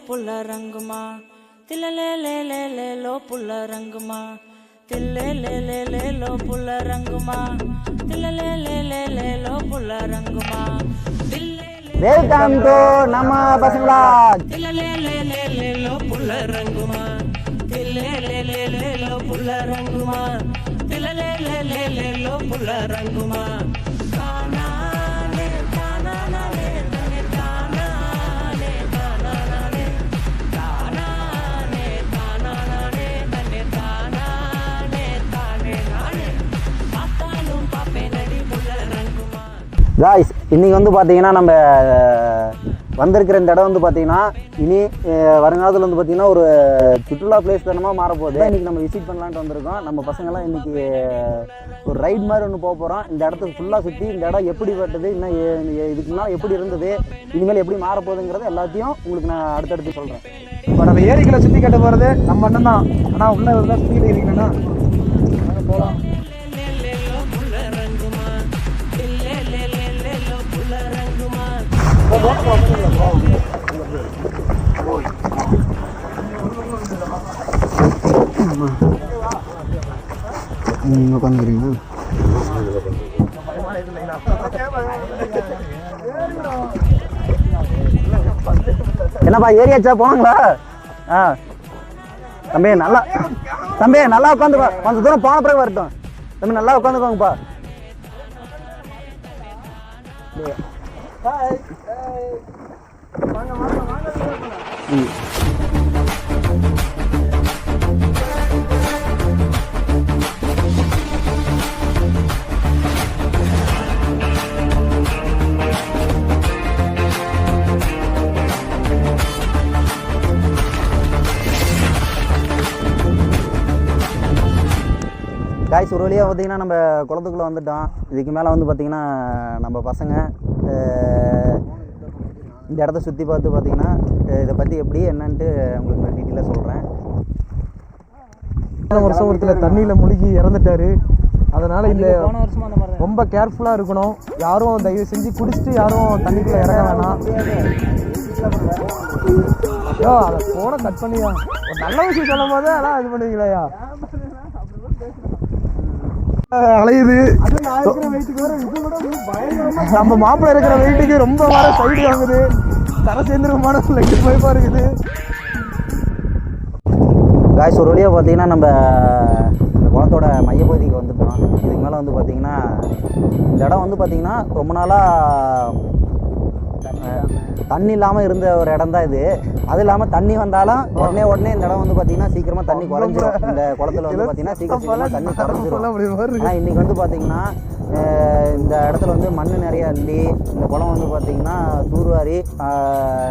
పుల్ల రంగుమా తిల్లలేలేలేలో పుల్ల రంగుమా తిల్లేలేలేలో పుల్ల రంగుమా తిల్లలేలేలేలో పుల్ల రంగుమా வெல்கம் டு நம்ம பசங்களா తిల్లలేలేలేలో పుల్ల రంగుమా తిల్లేలేలేలో పుల్ల రంగుమా తిల్లలేలేలేలో పుల్ల రంగుమా காய்ஸ் இன்றைக்கி வந்து பார்த்தீங்கன்னா நம்ம வந்திருக்கிற இந்த இடம் வந்து பார்த்தீங்கன்னா இனி வருங்காலத்தில் வந்து பார்த்திங்கன்னா ஒரு சுற்றுலா பிளேஸ் தானமாக மாறப்போகுது. இன்றைக்கி நம்ம விசிட் பண்ணலான்ட்டு வந்திருக்கோம். நம்ம பசங்கள்லாம் இன்றைக்கி ஒரு ரைட் மாதிரி ஒன்று போக போகிறோம். இந்த இடத்துக்கு ஃபுல்லாக சுற்றி இந்த இடம் எப்படிப்பட்டது, இன்னும் இதுக்கு முன்னால் எப்படி இருந்தது, இனிமேல் எப்படி மாறப்போகுதுங்கிறது எல்லாத்தையும் உங்களுக்கு நான் அடுத்தடுத்து சொல்கிறேன். இப்போ நம்ம ஏரிகளை சுற்றி கட்ட போகிறது நம்ம அண்ணன் தான். ஆனால் உள்ளே இருந்தால் சுற்றிட்டு இருக்கீங்கன்னா நாங்கள் போகலாம். உட்காந்துக்கிறீங்களா? என்னப்பா ஏரியாச்சா போனாங்களா? தம்பி நல்லா உட்காந்துக்கோ. கொஞ்சம் தூரம் போன பிறகு வரட்டும். தம்பி நல்லா உட்காந்துக்கோங்கப்பா. காய்ஸ் ஒரு வழியாக பார்த்திங்கன்னா நம்ம குளத்துக்குள்ளே வந்துட்டோம். இதுக்கு மேலே வந்து பார்த்திங்கன்னா நம்ம பசங்க இந்த இடத்த சுற்றி பார்த்து பார்த்திங்கன்னா இதை பற்றி எப்படி என்னன்ட்டு உங்களுக்கு நான் டீட்டெயிலாக சொல்கிறேன். வருஷம் ஒருத்தர் தண்ணியில் முழுகி இறந்துட்டார். அதனால் இந்த ரொம்ப கேர்ஃபுல்லாக இருக்கணும். யாரும் தயவு செஞ்சு குடிச்சிட்டு யாரும் தண்ணிக்குள்ளே இறங்க வேணாம். ஐயோ அதை ஃபோனை கட் பண்ணியா ஒரு நல்ல விஷயம் சொல்லும் போது அதான் இது பண்ணுவீங்களையா அலையுது. நம்ம மாப்பிள்ளை இருக்கிற வெயிட்டுக்கு ரொம்ப வர சைடு வாங்குது. தர சேர்ந்துருமான லைட்டு போய்ப்பா இருக்குது. காய்ஸ் ஒரு வழியாக பார்த்தீங்கன்னா நம்ம இந்த குளத்தோட மையப்பகுதிக்கு வந்துட்டோம். இதுக்கு மேலே வந்து பார்த்திங்கன்னா இந்த இடம் வந்து பார்த்திங்கன்னா ரொம்ப நாளாக தண்ணி இல்லாமல் இருந்த ஒரு இடம் தான் இது. அது இல்லாமல் தண்ணி வந்தாலும் உடனே இந்த இடம் வந்து பார்த்திங்கன்னா சீக்கிரமாக தண்ணி குறைஞ்சிரும். இந்த குளத்தில் வந்து பார்த்திங்கன்னா சீக்கிரமாக தண்ணி குறைஞ்சிரும். ஆனால் இன்றைக்கி வந்து பார்த்திங்கன்னா இந்த இடத்துல வந்து மண் நிறையா அள்ளி இந்த குளம் வந்து பார்த்திங்கன்னா தூர்வாரி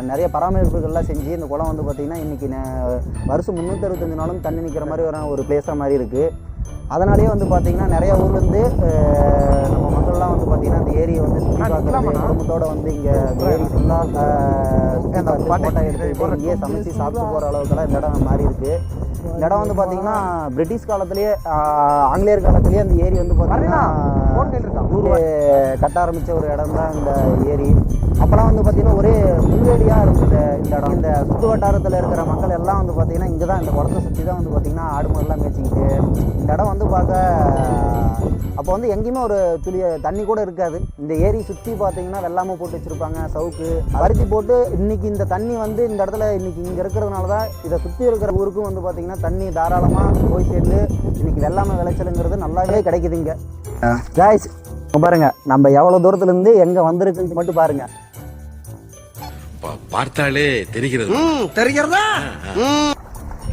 நிறைய பராமரிப்புகள்லாம் செஞ்சு இந்த குளம் வந்து பார்த்திங்கன்னா இன்றைக்கி வருஷம் 365 நாளும் தண்ணி நிற்கிற மாதிரி ஒரு பிளேஸாக மாதிரி இருக்குது. அதனாலேயே வந்து பார்த்திங்கன்னா நிறைய ஊர்லேருந்து நம்ம மக்கள்லாம் வந்து பார்த்திங்கன்னா இந்த ஏரியை வந்து சுற்றி பார்க்குறது குடும்பத்தோடு வந்து இங்கே இந்த ஏரி ஃபுல்லாக ஃபோட்டோ எடுத்துக்கிட்டு இங்கேயே சமைச்சு சாப்பிட்டு போகிற அளவுக்குலாம் இந்த இடம் மாறி இருக்குது. இந்த இடம் வந்து பார்த்திங்கன்னா பிரிட்டிஷ் காலத்துலேயே ஆங்கிலேயர் காலத்துலேயே அந்த ஏரி வந்து பார்த்திங்கன்னா கட்ட ஆரம்பித்த ஒரு இடம் தான் இந்த ஏரி. அப்போலாம் வந்து பார்த்திங்கன்னா ஒரே முள்வேலியாக இருந்தது இந்த இடம். இந்த சுற்று வட்டாரத்தில் இருக்கிற மக்கள் எல்லாம் வந்து பார்த்திங்கன்னா இங்கே தான் இந்த குளத்தை சுற்றி தான் வந்து பார்த்திங்கன்னா ஆடு மாடுலாம் மேய்ச்சிக்கிட்டு இந்த இடம் வந்து பார்க்க அப்போ வந்து எங்கேயுமே ஒரு துளி தண்ணி கூட இருக்காது. இந்த ஏரி சுற்றி பார்த்திங்கன்னா வெள்ளாமை போட்டு வச்சுருப்பாங்க, சவுக்கு பருத்தி போட்டு. இன்றைக்கி இந்த தண்ணி வந்து இந்த இடத்துல இன்றைக்கி இங்கே இருக்கிறதுனால தான் இதை சுற்றி இருக்கிற ஊருக்கும் வந்து பார்த்திங்கன்னா தண்ணி தாராளமாக போய் சேர்ந்து இன்றைக்கி வெள்ளாமை விளைச்சலுங்கிறது நல்லாவே கிடைக்குதுங்க. காய்ஸ் பாருங்க நம்ம எவ்வளோ தூரத்துலேருந்து எங்கே வந்திருக்குன்னு மட்டும் பாருங்க. பார்த்தாலே தெரிகிறதா?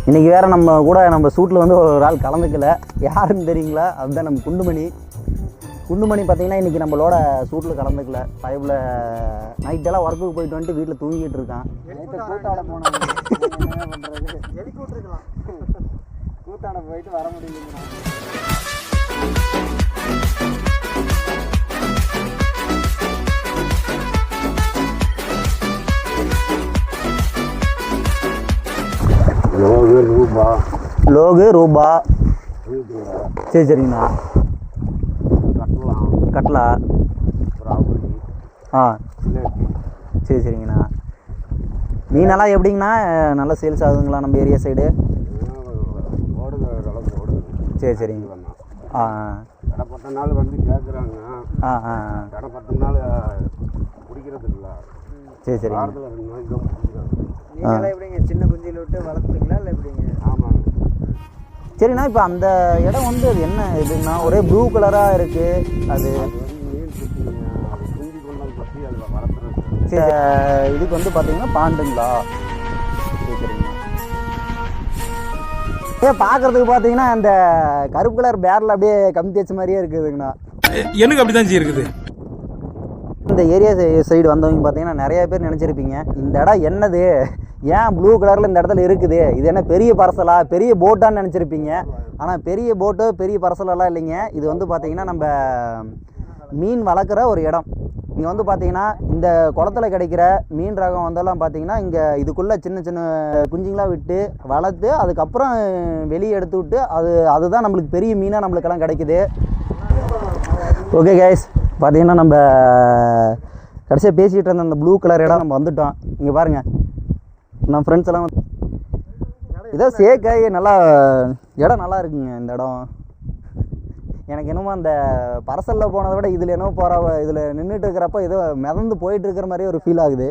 இன்னைக்கு வேற நம்ம கூட நம்ம சூட்டில் வந்து ஒரு ஆள் கலந்துக்கல. யாருன்னு தெரியுங்களா? அதுதான் நம்ம குண்டுமணி பார்த்தீங்கன்னா இன்றைக்கி நம்மளோட சூட்டில் கலந்துக்கல. பைப்பில் நைட்டெல்லாம் ஒர்க்குக்கு போயிட்டு வந்துட்டு வீட்டில் தூங்கிட்டு இருக்கான். கூத்தாட போயிட்டு வர முடியல. லோகு ரூபா. சரிங்கண்ணா. கட்லா. சரிங்கண்ணா. மீனெல்லாம் எப்படிங்கண்ணா நல்லா சேல்ஸ் ஆகுதுங்களா நம்ம ஏரியா சைடு? ஓடுது, அளவுக்கு ஓடுது. சரி சரிங்க. ஆ கடை 10 நாள் வந்து கேட்குறாங்க. ஆ ஆ கடை 10 நாள் பிடிக்கிறது இல்லை. சரி சரிங்க. வாரத்தில் 2 நாளைக்கு தான் பிடிக்கிறாங்க. நீங்களே எப்படிங்க சின்ன குஞ்சியில் விட்டு வளர்த்துறீங்களா இல்லை எப்படிங்க? ஆமாம். சரிண்ணா, இப்போ அந்த இடம் வந்து அது என்ன இதுன்னா ஒரே ப்ளூ கலராக இருக்குது அது. அது வந்து மீன் சுற்றிங்க, அது குஞ்சு கொண்டு வந்து பற்றி அதில் வளர்த்துறது. சரி, இதுக்கு வந்து பார்த்தீங்கன்னா பாண்டுங்களா? சரி சரிங்கண்ணா. பார்க்கறதுக்கு பார்த்தீங்கன்னா அந்த கருப்பு கலர் பேரில் அப்படியே கம்பி தேய்ச்ச மாதிரியே இருக்குதுங்கண்ணா. எனக்கு அப்படிதான் இருக்குது. இந்த ஏரியா சைடு வந்தவங்க பார்த்தீங்கன்னா நிறைய பேர் நினச்சிருப்பீங்க இந்த இடம் என்னது, ஏன் ப்ளூ கலரில் இந்த இடத்துல இருக்குது, இது என்ன பெரிய பரசலா பெரிய போட்டான்னு நினச்சிருப்பீங்க. ஆனால் பெரிய போட்டு பெரிய பரசலெல்லாம் இல்லைங்க. இது வந்து பார்த்தீங்கன்னா நம்ம மீன் வளர்க்குற ஒரு இடம். இங்கே வந்து பார்த்தீங்கன்னா இந்த குளத்துல கிடைக்கிற மீன் ரகம் வந்தெல்லாம் பார்த்தீங்கன்னா இங்கே இதுக்குள்ளே சின்ன சின்ன குஞ்சுங்களாக விட்டு வளர்த்து அதுக்கப்புறம் வெளியே எடுத்து விட்டு அதுதான் நம்மளுக்கு பெரிய மீனாக நம்மளுக்கெல்லாம் கிடைக்குது. ஓகே கைஸ், பார்த்தீங்கன்னா நம்ம கடைசியாக பேசிகிட்டு இருந்த அந்த ப்ளூ கலர் இடம் நம்ம வந்துட்டோம். இங்கே பாருங்கள், நம்ம ஃப்ரெண்ட்ஸ் எல்லாம் இதோ சேக்காய் நல்லா இடம் நல்லா இருக்குங்க. இந்த இடம் எனக்கு என்னமோ அந்த பரசலில் போனதை விட இதில் என்னமோ இதில் நின்றுட்டு இருக்கிறப்ப ஏதோ மிதந்து போயிட்டு இருக்கிற மாதிரியே ஒரு ஃபீல் ஆகுது.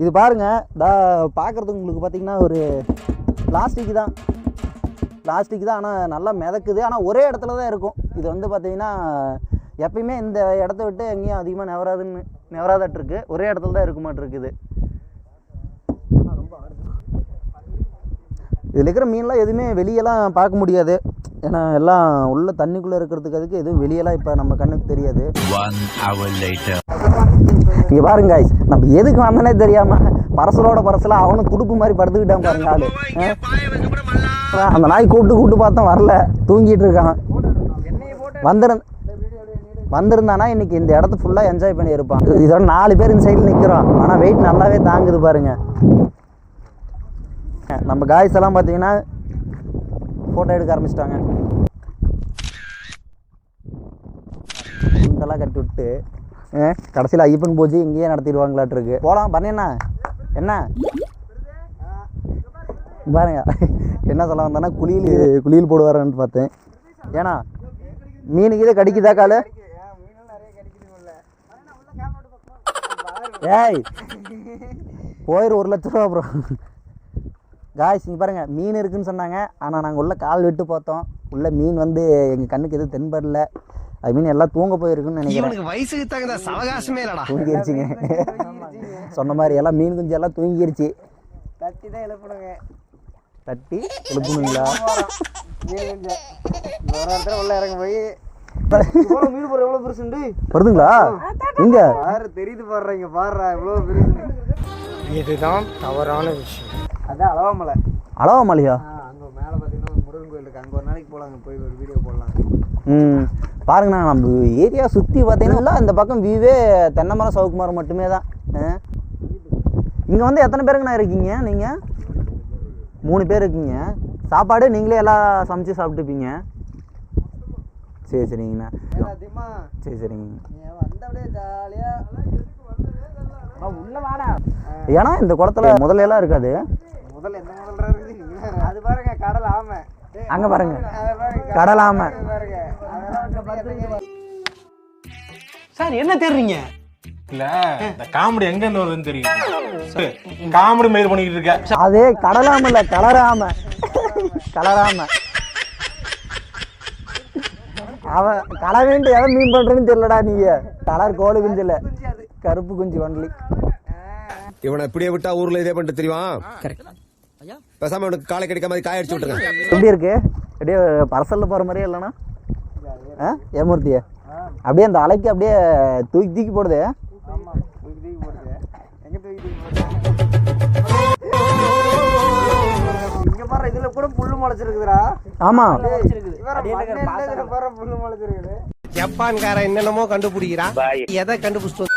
இது பாருங்கள், பார்க்குறதுக்கு உங்களுக்கு பார்த்தீங்கன்னா ஒரு பிளாஸ்டிக் தான், ஆனால் நல்லா மிதக்குது. ஆனால் ஒரே இடத்துல தான் இருக்கும். இது வந்து பார்த்தீங்கன்னா எப்பயுமே இந்த இடத்த விட்டு எங்கேயும் அதிகமாக நெவராதட்டுருக்கு, ஒரே இடத்துல தான் இருக்க மாட்டிருக்குது. இதில் இருக்கிற மீன்லாம் எதுவுமே வெளியெல்லாம் பார்க்க முடியாது. ஏன்னா எல்லாம் உள்ள தண்ணிக்குள்ளே இருக்கிறதுக்கு அதுக்கு எதுவும் வெளியெல்லாம் இப்போ நம்ம கண்ணுக்கு தெரியாது. இங்கே பாருங்க guys, நம்ம எதுக்கு வந்தனே தெரியாமல் பரசலாக அவனும் துடுப்பு மாதிரி படுத்துக்கிட்டான் பாருங்க ஆளு. அந்த நாய் கூப்பிட்டு பார்த்தோம், வரல, தூங்கிட்டு இருக்கான். வந்திருந்தானா இன்னைக்கு இந்த இடத்த ஃபுல்லாக என்ஜாய் பண்ணி இருப்பான். இதோட 4 பேர் இந்த சைடில் நிற்கிறோம், ஆனால் வெயிட் நல்லாவே தாங்குது பாருங்க. நம்ம காய்ஸ் எல்லாம் பார்த்தீங்கன்னா ஃபோட்டோ எடுக்க ஆரம்பிச்சிட்டாங்க. இதெல்லாம் கட்டி விட்டு கடைசியில் ஐயப்பன் பூஜை இங்கேயே நடத்திடுவாங்களாட்டு இருக்கு. போகலாம் பண்ணேண்ணா. என்ன பாருங்க, என்ன சொல்ல வந்தானா குளியல் போடுவாரான்னு பார்த்தேன். ஏன்னா மீனுக்கு இதை கடிக்குதா காலு? ஏய் போயிரு 1 லட்ச ரூபா அப்புறம். காய்ஸ் இங்கே பாருங்கள், மீன் இருக்குதுன்னு சொன்னாங்க. ஆனால் நாங்கள் உள்ள கால் விட்டு பார்த்தோம், உள்ள மீன் வந்து எங்கள் கண்ணுக்கு எதுவும் தென்படல. அது மீன் எல்லாம் தூங்க போயிருக்குன்னு நினைக்கிறேன். வயசுக்கு தகுந்த சவகாசமே இல்லடா. தூங்கிருச்சுங்க. சொன்ன மாதிரி எல்லாம் மீன் குஞ்சு எல்லாம் தூங்கிருச்சு. தட்டி தான் எழுப்பணுங்க. தட்டி எழுப்பணுங்களா? உள்ள இறங்க போய் மீன் போற எவ்வளோ பெருசுண்டு வருதுங்களா? இங்க பாரு, தெரியுது பாடுறீங்க, பாடுறா எவ்வளோ பெருசு. இதுதான் தவறான விஷயம். அதான் அளவாமலையா? அங்கே மேலே பார்த்தீங்கன்னா முருகன் கோயில் இருக்குது, அங்கே ஒரு நாளைக்கு போகலாங்க, போய் ஒரு வீடியோ போடலாம். பாருங்கண்ணா, நம்ம ஏரியா சுற்றி பார்த்தீங்கன்னா இந்த பக்கம் வியூவே தென்னை மரம் சவுக்கு மரம் மட்டுமே தான். இங்கே வந்து எத்தனை பேருங்கண்ணா இருக்கீங்க? நீங்கள் 3 பேர் இருக்கீங்க. சாப்பாடு நீங்களே எல்லாம் சமைச்சு சாப்பிட்டுப்பீங்க? சரி சரிங்கண்ணா. சரி சரிங்க. உள்ள வாடா. ஏன்னா இந்த குளத்துல முதல்ல எல்லாம் இருக்காது. முதல்ல எந்த முதல்ல இருக்குது? அது பாருங்க, கடல் ஆமை. அங்க பாருங்க, கடல் ஆமை. சார் என்ன தேடுறீங்க? இல்ல இந்த காமெடி எங்க இருந்து வருதுன்னு தெரியும். காமெடி மெயில் பண்ணிட்டு இருக்க. அதே கடலாம இல்ல, கலராம. கலராம அவன் கலவேண்டு எவன் மீன் பண்றேன்னு தெரியலடா. நீங்க கலர் கோழி குஞ்சு இல்ல, கருப்பு குஞ்சு ஒன்லி. இவனை இப்படியே விட்டா ஊர்ல இதே பண்ணிட்டு தெரியுமா? பேசாம இவனுக்கு காலை கிடைக்க மாதிரி காய அடிச்சு விட்டுருங்க. எப்படி இருக்கு? அப்படியே பரசல்ல போற மாதிரியே இல்லைன்னா ஏமூர்த்திய அப்படியே அந்த அலைக்கு அப்படியே தூக்கி போடுது. இங்க பாரு, இதுல கூட புல்லு முளைச்சிருக்குதுடா. ஆமா, புல்லு முளைச்சிருக்குது. ஜப்பான்காரன் என்னென்னமோ கண்டுபிடிக்கிறான், எதை கண்டுபிடிச்சு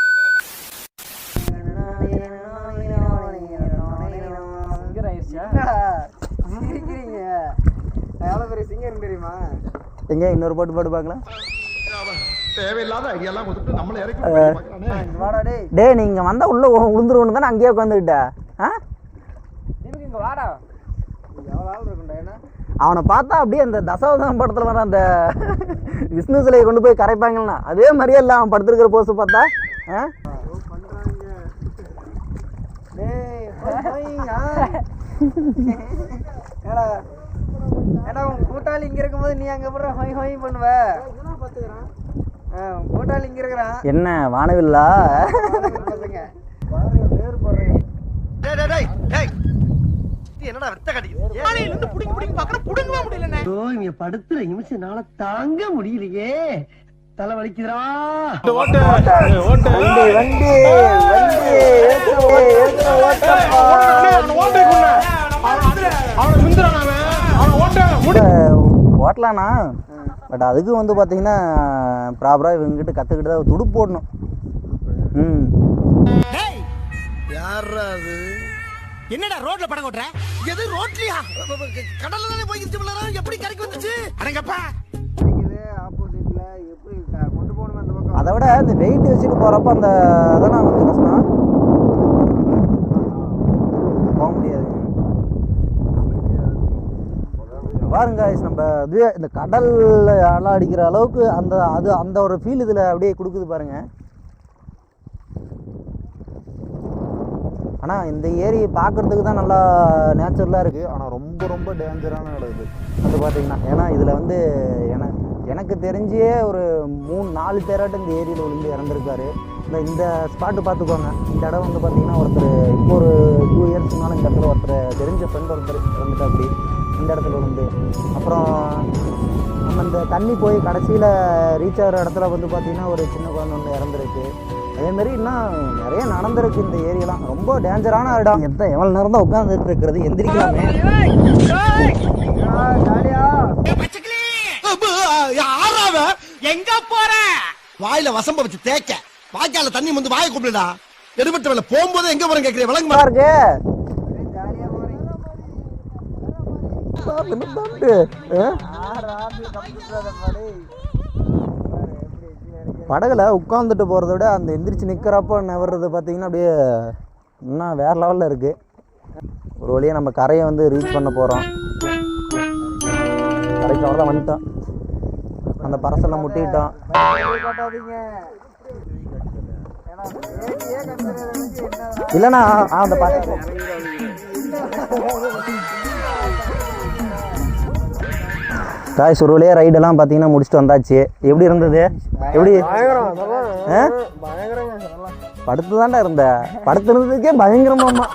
எவ்வளவு பெரிய சிங்கர் தெரியுமா? எங்க இன்னொரு பாட்டு பார்க்கலாம். தேவையில்லாத ஐடியாலாம் கொடுத்துட்டு நம்மள இறக்கி டேய் நீங்க வந்தா உள்ள உளுந்துருவோன்னு தானே அங்கேயே உட்காந்துக்கிட்ட இங்க வாடா எவ்வளவு ஆள் இருக்கும்டா என்ன அவனை பார்த்தா அப்படியே அந்த தசாவதாரம் படத்துல வர அந்த விஷ்ணு சிலையை கொண்டு போய் கரைப்பாங்கன்னா அதே மாதிரியே இல்லை அவன் படுத்துருக்கிற போஸ் பார்த்தா ஏடா உன் கூட்டாளி இங்க இருக்கும்போது நீ அங்க போற ஹொய் ஹொய் பண்ணுவ கூட்டாளி இங்க இருக்கிறான் என்ன வானவில்லா என்னடா வெத்த கடி ஏழையில இருந்து புடிங்க புடிங்க பாக்குற புடுங்கவே முடியலனே ஓ இங்க படுத்துற நிமிஷம்னால தாங்க முடியலையே தலை வலிக்குதுடா ஓட்டு ஓட்டு வண்டி வண்டி வண்டி ஓட்டலாண்ணா பட் அதுக்கு வந்து பார்த்தீங்கன்னா ப்ராப்பராக இவங்ககிட்ட கற்றுக்கிட்டு தான் துடுப்பு போடணும் யாரா அது என்னடா ரோட்ல படம் ஓட்டுற எது ரோட்லயா கடல்ல தானே போயிடுச்சு பிள்ளை எப்படி கரைக்கு வந்துச்சு அடங்கப்பா ஆப்போசிட்ல எப்படி கொண்டு போகணும் அந்த பக்கம் அதை விட இந்த வெயிட் வச்சுட்டு போகிறப்ப அந்த அதெல்லாம் கொஞ்சம் கஷ்டம் போக முடியாது பாருங்க நம்ம இது இந்த கடல்ல அலை அடிக்கிற அளவுக்கு அந்த ஒரு ஃபீல் இதில் அப்படியே கொடுக்குது பாருங்க. ஆனால் இந்த ஏரி பார்க்குறதுக்கு தான் நல்லா நேச்சுரலாக இருக்குது. ஆனால் ரொம்ப ரொம்ப டேஞ்சரான இடம் இது வந்து பார்த்தீங்கன்னா. ஏன்னா இதில் வந்து எனக்கு தெரிஞ்சே ஒரு 3-4 பேராட்டும் இந்த ஏரியில் விழுந்து இறந்துருக்காரு. இந்த ஸ்பாட்டு பார்த்துக்கோங்க. இந்த இடம் வந்து பார்த்தீங்கன்னா ஒருத்தர் இப்போ ஒரு 2 இயர்ஸ் முன்னால் இந்த இடத்துல ஒருத்தர் தெரிஞ்ச ஃப்ரெண்ட் ஒருத்தர் இறந்துட்டா அப்படி இந்த இடத்துல விழுந்து. அப்புறம் நம்ம இந்த தண்ணி போய் கடைசியில் ரீச் ஆகிற இடத்துல வந்து பார்த்திங்கன்னா ஒரு சின்ன குழந்தை ஒன்று இறந்துருக்கு. அதேமாரி இன்னும் நிறைய நடந்திருக்கு இந்த ஏரியெல்லாம். ரொம்ப டேஞ்சரான இடம். எவ்வளோ நேரம் தான் உட்காந்துட்டு இருக்கிறது, எந்திரிக்கலாமே. எங்க போற வாயில வசம்ப வச்சு தேக்க வாய்க்கால தண்ணி வந்து வாயை கூப்பிடுடா. எடுபட்ட வேலை போகும்போது எங்க போறேன் கேட்கிறேன். விளங்க இருக்கு படகுல உட்காந்துட்டு போகிறத விட அந்த எந்திரிச்சு நிற்கிறப்ப நவர்றது பார்த்தீங்கன்னா அப்படியே இன்னும் வேறு லெவலில் இருக்குது. ஒரு வழியாக நம்ம கரையை வந்து ரீச் பண்ண போகிறோம். கரைக்கு அவ்வளோதான் வந்துட்டோம். அந்த பரசெல்லாம் முட்டிக்கிட்டோம். இல்லைண்ணா அந்த காய் சுருவிலே ரைடெல்லாம் பார்த்தீங்கன்னா முடிச்சுட்டு வந்தாச்சு. எப்படி இருந்தது? எப்படி படுத்து தாண்டா இருந்த? படுத்துறதுக்கே பயங்கரமாம்மா.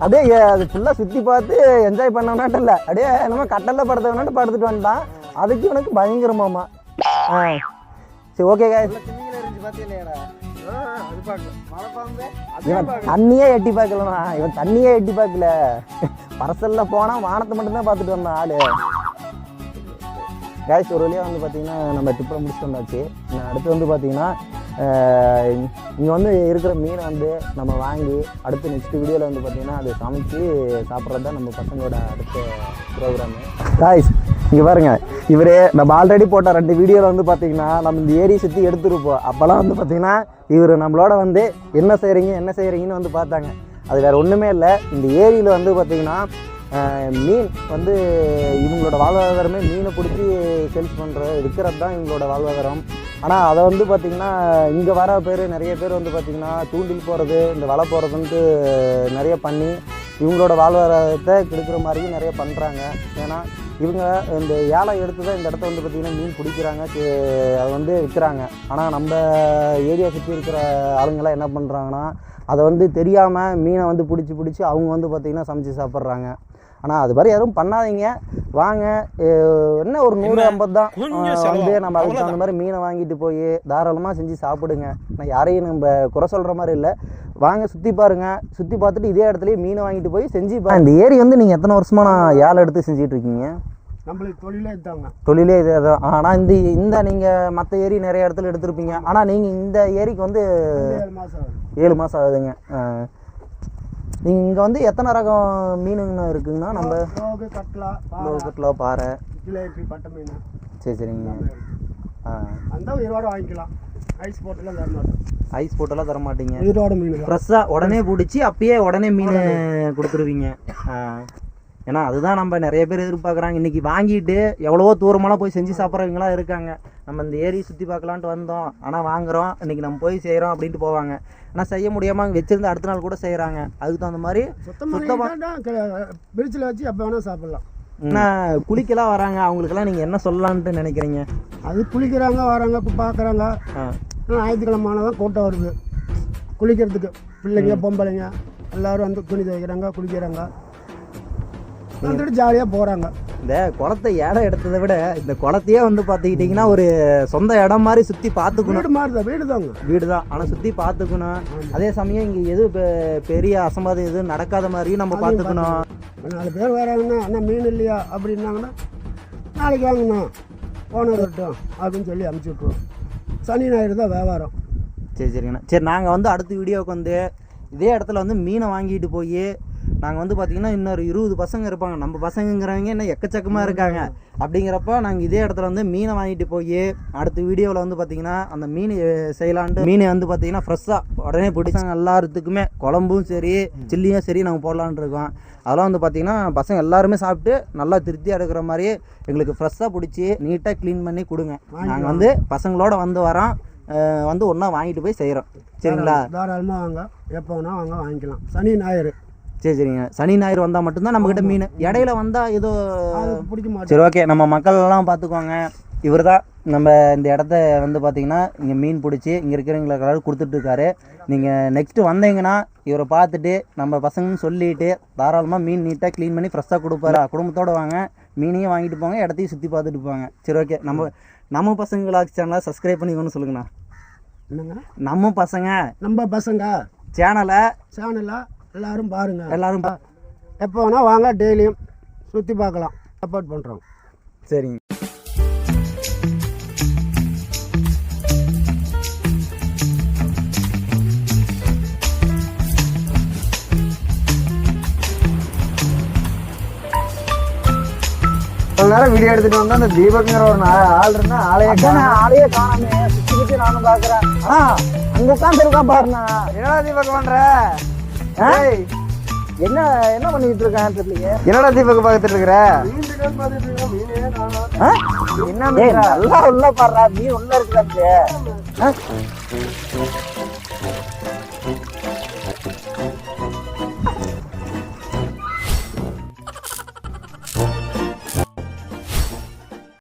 அப்படியே அது ஃபுல்லாக சுற்றி பார்த்து என்ஜாய் பண்ணவனாட்டம் இல்லை, அப்படியே நம்ம கட்டலில் படுத்தவனாட்டு படுத்துட்டு வந்துட்டான். அதுக்கு எனக்கு பயங்கரமாம்மா. சரி ஓகே காய். இவன் தண்ணியே எட்டி பார்க்கலண்ணா. இவன் தண்ணியே எட்டி பார்க்கல. பரசலில் போனால் வானத்தை மட்டும்தான் பார்த்துட்டு வந்தான் ஆடு. காய்ஸ் ஒரு வழியாக வந்து பார்த்திங்கன்னா நம்ம ட்ரிப்பில் முடிச்சுட்டு வந்தாச்சு. அடுத்து வந்து பார்த்திங்கன்னா இங்கே வந்து இருக்கிற மீனை வந்து நம்ம வாங்கி அடுத்து நெக்ஸ்ட் வீடியோவில் வந்து பார்த்திங்கன்னா அது சமைச்சு சாப்பிட்றது தான் நம்ம பசங்களோட அடுத்த ப்ரோக்ராமு. காய்ஸ் இங்கே பாருங்கள், இவர் நம்ம ஆல்ரெடி போட்ட 2 வீடியோவில் வந்து பார்த்திங்கன்னா நம்ம இந்த ஏரியை சுற்றி எடுத்துருப்போம். அப்போல்லாம் வந்து பார்த்திங்கன்னா இவர் நம்மளோட வந்து என்ன செய்கிறீங்கன்னு வந்து பார்த்தாங்க. அது வேறு ஒன்றுமே இல்லை. இந்த ஏரியில் வந்து பார்த்திங்கன்னா மீன் வந்து இவங்களோட வாழ்வாதாரமே மீனை பிடிச்சி சேல்ஸ் விற்கிறது தான் இவங்களோட வாழ்வாதாரம். ஆனால் அதை வந்து பார்த்திங்கன்னா இங்கே வர நிறைய பேர் வந்து பார்த்திங்கன்னா தூண்டில் போகிறது, இந்த வலை போகிறதுன்ட்டு நிறைய பண்ணி இவங்களோட வாழ்வாதாரத்தை கெடுக்கிற மாதிரியும் நிறைய பண்ணுறாங்க. ஏன்னா இவங்க இந்த ஏழை எடுத்து தான் இந்த இடத்த வந்து பார்த்திங்கன்னா மீன் பிடிக்கிறாங்க, அதை வந்து விற்கிறாங்க. ஆனால் நம்ம ஏரியா சுற்றி இருக்கிற ஆளுங்களாம் என்ன பண்ணுறாங்கன்னா அதை வந்து தெரியாமல் மீனை வந்து பிடிச்சி அவங்க வந்து பார்த்திங்கன்னா சமைச்சு சாப்பிட்றாங்க. ஆனால் அது மாதிரி யாரும் பண்ணாதீங்க. வாங்க, என்ன ஒரு 150 தான் வந்து நம்ம அதுக்கு தகுந்த மாதிரி மீனை வாங்கிட்டு போய் தாராளமாக செஞ்சு சாப்பிடுங்க. நான் யாரையும் நம்ம குறை சொல்கிற மாதிரி இல்லை. வாங்க சுற்றி பாருங்கள். சுற்றி பார்த்துட்டு இதே இடத்துலையே மீனை வாங்கிட்டு போய் செஞ்சு பாருங்க. இந்த ஏரி வந்து நீங்கள் எத்தனை வருஷமாக நான் ஏழை எடுத்து செஞ்சுட்டு இருக்கீங்க? நம்மளுக்கு தொழிலே இதே தான். ஆனால் இந்த நீங்கள் மற்ற ஏரி நிறைய இடத்துல எடுத்துருப்பீங்க. ஆனால் நீங்கள் இந்த ஏரிக்கு வந்து 7 மாதம் ஆகுதுங்க. நீங்கள் இங்கே வந்து எத்தனை ரகம் மீனுங்கண்ணா இருக்குங்கண்ணா? நம்ம கட்லா, பாறை, பட்டை மீன். சரிங்க. அந்த 20 வாங்கிக்கலாம். ஐஸ் போட்டுலாம் தர மாட்டோம். ஐஸ் போட்டெல்லாம் தர மாட்டீங்க. உயிரோட மீன் ஃப்ரெஷ்ஷாக உடனே பிடிச்சி அப்பயே உடனே மீன் கொடுத்துருவீங்க. ஏன்னா அதுதான் நம்ம நிறைய பேர் எதிர்பார்க்குறாங்க. இன்றைக்கி வாங்கிட்டு எவ்வளவோ தூரமெல்லாம் போய் செஞ்சு சாப்பிட்றவங்களாம் இருக்காங்க. நம்ம இந்த ஏரி சுற்றி பார்க்கலான்ட்டு வந்தோம், ஆனால் வாங்குகிறோம், இன்றைக்கி நம்ம போய் செய்கிறோம் அப்படின்ட்டு போவாங்க. ஆனால் செய்ய முடியாமல் அங்கே வச்சுருந்து அடுத்த நாள் கூட செய்கிறாங்க. அதுக்கு தகுந்த மாதிரி சுத்தமாக பிரிட்ஜில் வச்சு எப்போ வேணால் சாப்பிட்லாம். ஆனால் குளிக்கலாம் வராங்க, அவங்களுக்கெல்லாம் நீங்கள் என்ன சொல்லலான்ட்டு நினைக்கிறீங்க? அது குளிக்கிறாங்க வராங்க பார்க்குறாங்க. ஞாயிற்றுக்கிழமை தான் கூட்டம் வருது குளிக்கிறதுக்கு. பிள்ளைங்க பொம்பளைங்க எல்லோரும் வந்து துணி துவைக்கிறாங்க, குளிக்கிறாங்க, வந்துட்டு ஜாலியாக போகிறாங்க. இந்த குளத்தை இடம் எடுத்ததை விட இந்த குளத்தையே வந்து பார்த்துக்கிட்டிங்கன்னா ஒரு சொந்த இடம் மாதிரி சுற்றி பார்த்துக்கணும். வீடு மாதிரி தான், வீடு தாங்க, வீடு தான். ஆனால் சுற்றி பார்த்துக்கணும். அதே சமயம் இங்கே எது பெரிய அசம்பாதம் எதுவும் நடக்காத மாதிரியும் நம்ம பார்த்துக்கணும். 4 பேர் வராங்கன்னா அண்ணா மீன் இல்லையா அப்படின்னாங்கன்னா நாளைக்கு வாங்கண்ணா போன வரட்டும் அப்படின்னு சொல்லி அனுப்பிச்சி விட்ருவோம். சனி ஞாயிறு தான் வியாபாரம். சரிங்கண்ணா. சரி, நாங்கள் வந்து அடுத்த வீடியோவுக்கு வந்து இதே இடத்துல வந்து மீனை வாங்கிட்டு போய் நாங்கள் வந்து பார்த்திங்கன்னா இன்னொரு 20 பசங்க இருப்பாங்க. நம்ம பசங்கிறவங்க இன்னும் எக்கச்சக்கமாக இருக்காங்க. அப்படிங்கிறப்ப நாங்கள் இதே இடத்துல வந்து மீனை வாங்கிட்டு போய் அடுத்த வீடியோவில் வந்து பார்த்திங்கன்னா அந்த மீன் செய்யலான்ட்டு மீனை வந்து பார்த்திங்கன்னா ஃப்ரெஷ்ஷாக உடனே பிடிச்சாங்க. எல்லாத்துக்குமே குழம்பும் சரி சில்லியும் சரி நாங்கள் போடலான் இருக்கோம். அதெல்லாம் வந்து பார்த்திங்கன்னா பசங்க எல்லாருமே சாப்பிட்டு நல்லா திருப்தியாக எடுக்கிற மாதிரி எங்களுக்கு ஃப்ரெஷ்ஷாக பிடிச்சி நீட்டாக க்ளீன் பண்ணி கொடுங்க. நாங்கள் வந்து பசங்களோட வந்து வரோம், வந்து ஒன்றா வாங்கிட்டு போய் செய்கிறோம். சரிங்களா? தாராளமாக வாங்க, எப்போ வேணால் வாங்க, வாங்கிக்கலாம். சனி ஞாயிறு. சரிங்க. சனி ஞாயிறு வந்தால் மட்டும்தான் நம்மக்கிட்ட மீன். இடையில வந்தால் ஏதோ பிடிக்க மாட்டோம். சரி, ஓகே. நம்ம மக்கள் எல்லாம் பார்த்துக்குவாங்க. இவர் தான் நம்ம இந்த இடத்த வந்து பார்த்திங்கன்னா இங்கே மீன் பிடிச்சி இங்கே இருக்கிறவங்களுக்கு கொடுத்துட்ருக்காரு. நீங்கள் நெக்ஸ்ட்டு வந்தீங்கன்னா இவரை பார்த்துட்டு நம்ம பசங்கன்னு சொல்லிவிட்டு தாராளமாக மீன் நீட்டாக க்ளீன் பண்ணி ஃப்ரெஷ்ஷாக கொடுப்பாரு. குடும்பத்தோடு வாங்க, மீனையும் வாங்கிட்டு போங்க, இடத்தையும் சுற்றி பார்த்துட்டு போங்க. சரி, ஓகே. நம்ம பசங்களாச்சு சேனலை சப்ஸ்கிரைப் பண்ணிக்கணும்னு சொல்லுங்கண்ணா. என்னங்க? நம்ம பசங்க சேனலை எல்லாரும் பாருங்கள். எல்லாரும் எப்போ வேணால் வாங்க, டெய்லியும் சுற்றி பார்க்கலாம், சப்போர்ட் பண்ணுறோம். சரிங்க. கொஞ்ச நேரம் வீடியோ எடுத்துட்டு வந்தா அந்த தீபக்ங்கிற ஒரு ஆள் இருந்தா ஆளையே காணாமே. சுத்தி நானும் பாக்குறேன். அங்க உட்கார்ந்து இருக்கான் பாருண்ணா. என்னடா தீபக் பண்ற? என்ன பண்ணிட்டு இருக்கான்னு தெரியல. என்னடா தீபக் பாத்துட்டு இருக்கிற? என்ன நல்லா உள்ள பாடுறா, மீன் உள்ள இருக்கு.